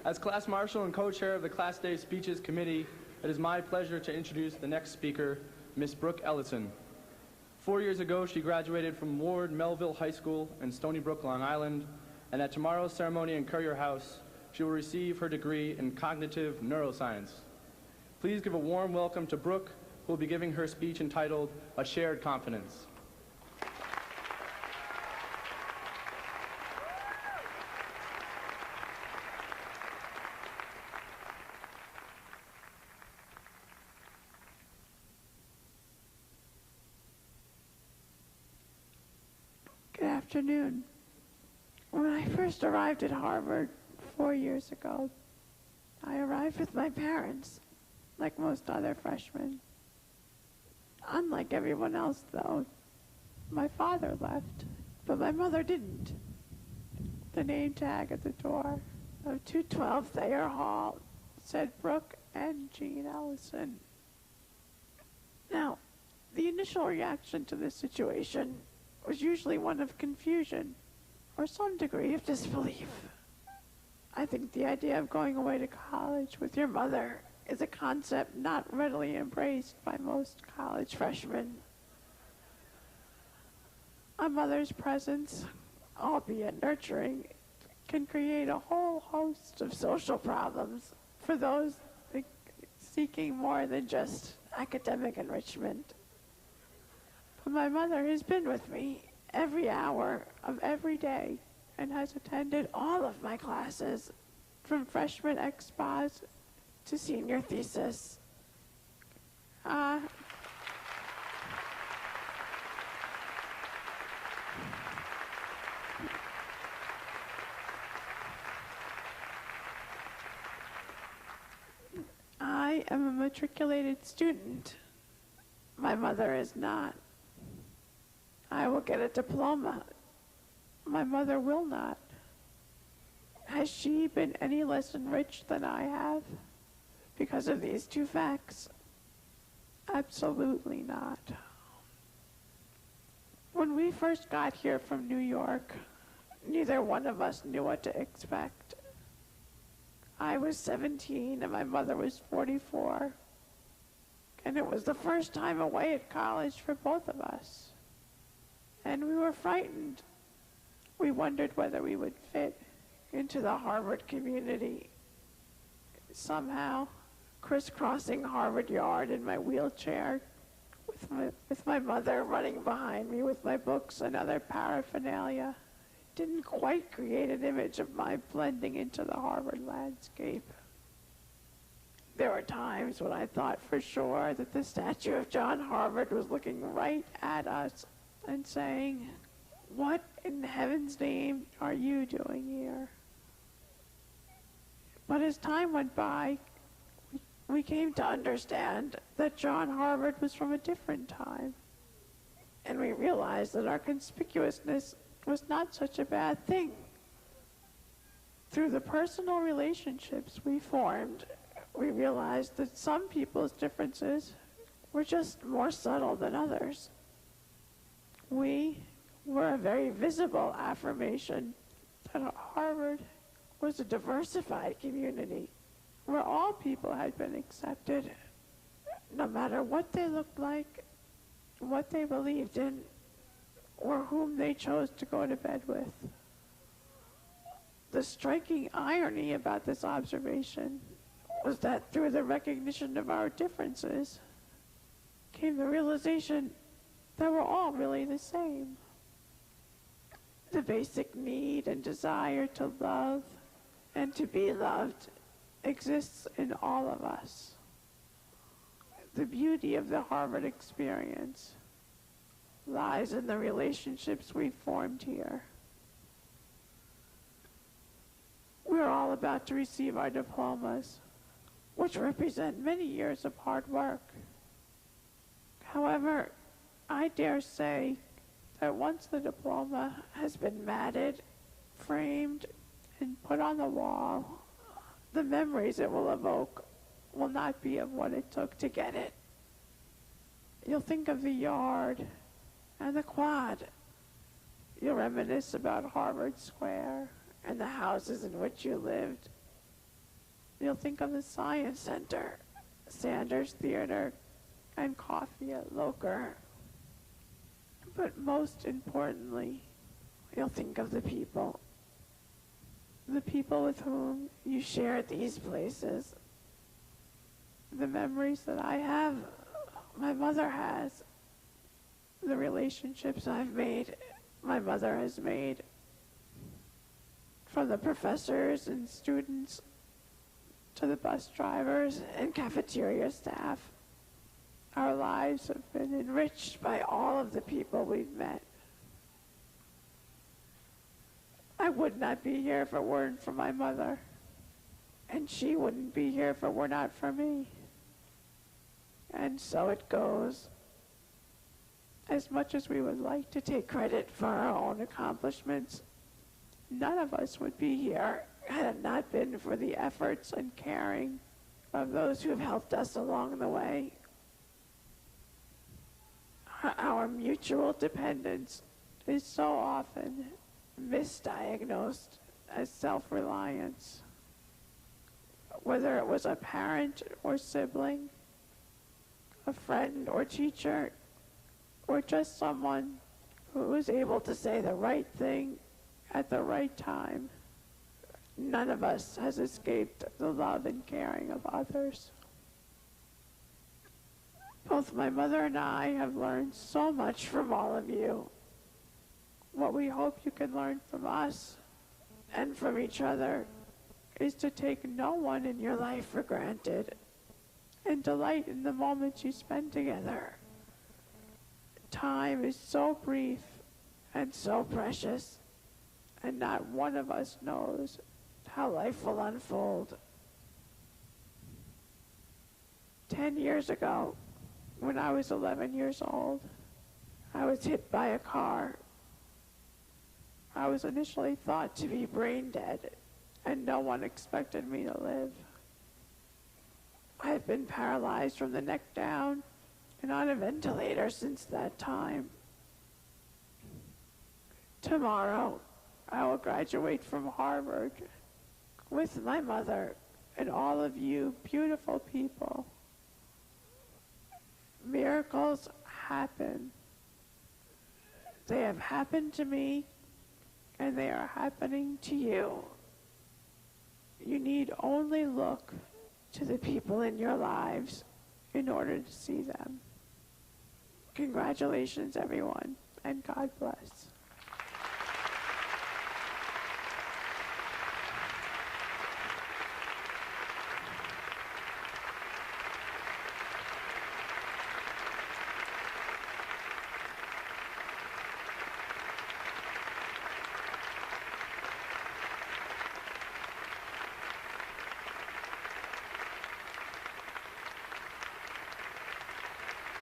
As Class Marshal and Co-Chair of the Class Day Speeches Committee, it is my pleasure to introduce the next speaker, Miss Brooke Ellison. 4 years ago, she graduated from Ward Melville High School in Stony Brook, Long Island, and at tomorrow's ceremony in Currier House, she will receive her degree in cognitive neuroscience. Please give a warm welcome to Brooke, who will be giving her speech entitled, A Shared Confidence. Good afternoon. When I first arrived at Harvard 4 years ago, I arrived with my parents, like most other freshmen. Unlike everyone else, though, my father left, but my mother didn't. The name tag at the door of 212 Thayer Hall said Brooke and Jean Ellison. Now, the initial reaction to this situation was usually one of confusion or some degree of disbelief. I think the idea of going away to college with your mother is a concept not readily embraced by most college freshmen. A mother's presence, albeit nurturing, can create a whole host of social problems for those seeking more than just academic enrichment. But my mother has been with me every hour of every day and has attended all of my classes, from freshman expos to senior thesis. I am a matriculated student. My mother is not. I will get a diploma. My mother will not. Has she been any less enriched than I have because of these two facts? Absolutely not. When we first got here from New York, neither one of us knew what to expect. I was 17 and my mother was 44. And it was the first time away at college for both of us. And we were frightened. We wondered whether we would fit into the Harvard community. Somehow, crisscrossing Harvard Yard in my wheelchair, with my mother running behind me with my books and other paraphernalia, didn't quite create an image of my blending into the Harvard landscape. There were times when I thought for sure that the statue of John Harvard was looking right at us and saying, "What in heaven's name are you doing here?" But as time went by, we came to understand that John Harvard was from a different time. And we realized that our conspicuousness was not such a bad thing. Through the personal relationships we formed, we realized that some people's differences were just more subtle than others. We were a very visible affirmation that Harvard was a diversified community where all people had been accepted, no matter what they looked like, what they believed in, or whom they chose to go to bed with. The striking irony about this observation was that through the recognition of our differences came the realization that we're all really the same. The basic need and desire to love and to be loved exists in all of us. The beauty of the Harvard experience lies in the relationships we formed here. We're all about to receive our diplomas, which represent many years of hard work. However, I dare say that once the diploma has been matted, framed, and put on the wall, the memories it will evoke will not be of what it took to get it. You'll think of the yard and the quad. You'll reminisce about Harvard Square and the houses in which you lived. You'll think of the Science Center, Sanders Theater, and coffee at Loker. But most importantly, you'll think of the people with whom you share these places. The memories that I have, my mother has. The relationships I've made, my mother has made. From the professors and students to the bus drivers and cafeteria staff. Our lives have been enriched by all of the people we've met. I would not be here if it weren't for my mother, and she wouldn't be here if it were not for me. And so it goes. As much as we would like to take credit for our own accomplishments, none of us would be here had it not been for the efforts and caring of those who have helped us along the way. Our mutual dependence is so often misdiagnosed as self-reliance. Whether it was a parent or sibling, a friend or teacher, or just someone who was able to say the right thing at the right time, none of us has escaped the love and caring of others. Both my mother and I have learned so much from all of you. What we hope you can learn from us and from each other is to take no one in your life for granted and delight in the moments you spend together. Time is so brief and so precious, and not one of us knows how life will unfold. 10 years ago, when I was 11 years old, I was hit by a car. I was initially thought to be brain dead, and no one expected me to live. I've been paralyzed from the neck down and on a ventilator since that time. Tomorrow, I will graduate from Harvard with my mother and all of you beautiful people. Miracles happen. They have happened to me, and they are happening to you. You need only look to the people in your lives in order to see them. Congratulations, everyone, and God bless.